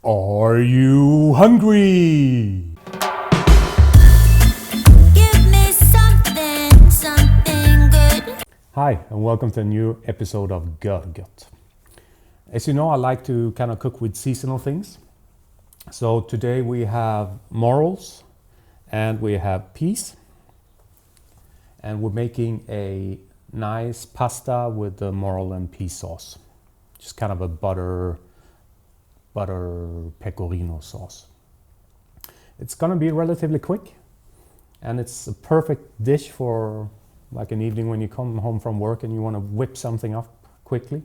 Are you hungry? Give me something, something good. Hi, and welcome to a new episode of Görgött. As you know, I like to kind of cook with seasonal things. So today we have morels and we have peas. And we're making a nice pasta with the Morel and Pea sauce. Just kind of a butter pecorino sauce. It's gonna be relatively quick, and it's a perfect dish for like an evening when you come home from work and you want to whip something up quickly.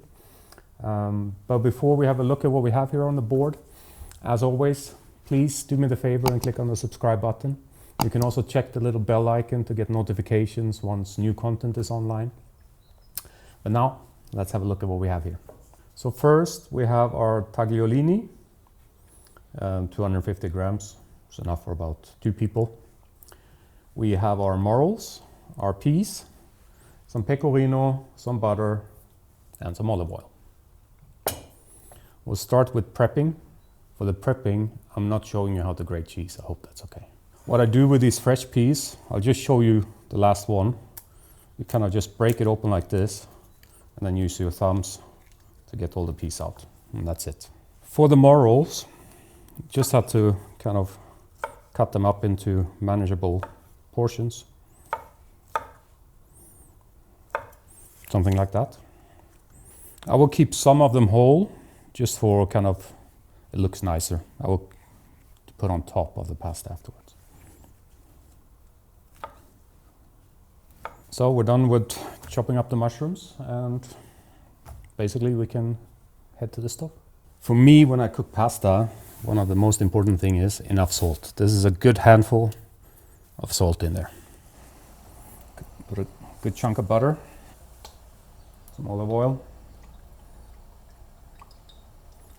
But before we have a look at what we have here on the board, as always, please do me the favor and click on the subscribe button. You can also check the little bell icon to get notifications once new content is online. But now, let's have a look at what we have here. So first, we have our tagliolini, 250 grams. It's enough for about 2 people. We have our morels, our peas, some pecorino, some butter, and some olive oil. We'll start with prepping. For the prepping, I'm not showing you how to grate cheese. I hope that's okay. What I do with these fresh peas, I'll just show you the last one. You kind of just break it open like this, and then use your thumbs to get all the peas out, and that's it. For the morels, just have to kind of cut them up into manageable portions. Something like that. I will keep some of them whole, just for kind of, it looks nicer. I will put on top of the pasta afterwards. So we're done with chopping up the mushrooms, and basically we can head to the stove. For me, when I cook pasta, one of the most important thing is enough salt. This is a good handful of salt in there. Put a good chunk of butter, some olive oil.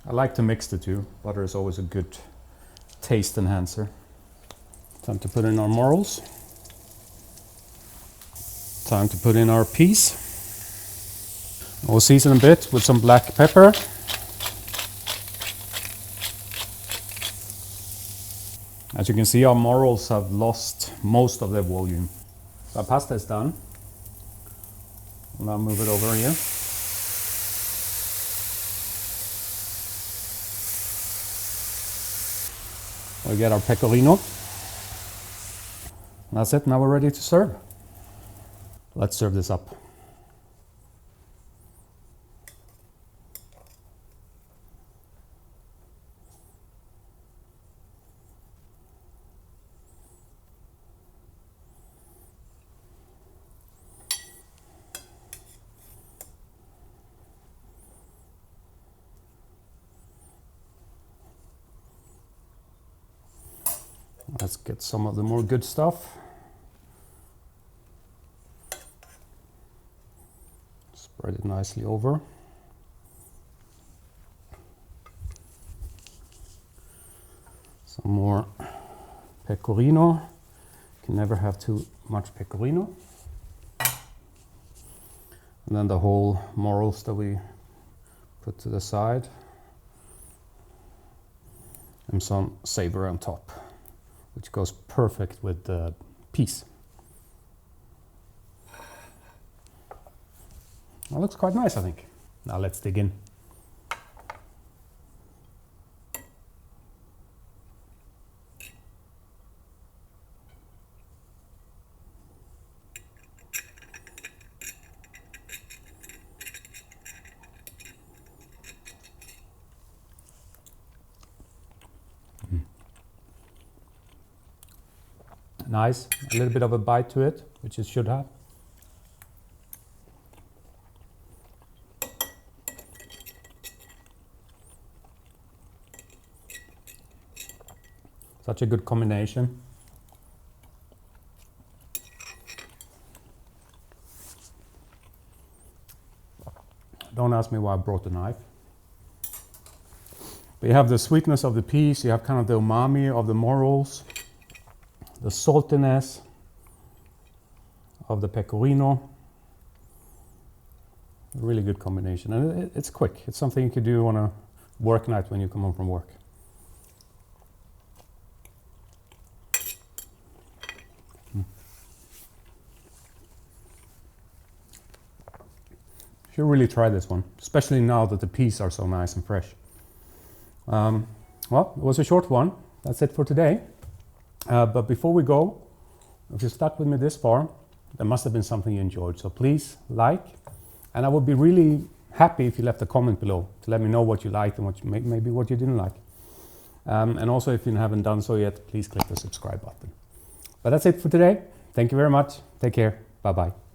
I like to mix the two. Butter is always a good taste enhancer. Time to put in our morels. Time to put in our peas. We'll season a bit with some black pepper. As you can see, our morels have lost most of their volume. So our pasta is done. We'll now move it over here. We'll get our pecorino. That's it, now we're ready to serve. Let's serve this up. Let's get some of the more good stuff. Spread it nicely over. Some more pecorino. Can never have too much pecorino. And then the whole morels that we put to the side. And some savory on top, which goes perfect with the peas. That looks quite nice, I think. Now let's dig in. Nice, a little bit of a bite to it, which it should have. Such a good combination. Don't ask me why I brought the knife. But you have the sweetness of the peas, you have kind of the umami of the morels, the saltiness of the pecorino. Really good combination, and it's quick. It's something you could do on a work night when you come home from work. should really try this one, especially now that the peas are so nice and fresh. Well, it was a short one. That's it for today. But before we go, if you stuck with me this far, there must have been something you enjoyed. So please like, and I would be really happy if you left a comment below to let me know what you liked and what you, maybe what you didn't like. And also, if you haven't done so yet, please click the subscribe button. But that's it for today. Thank you very much. Take care. Bye-bye.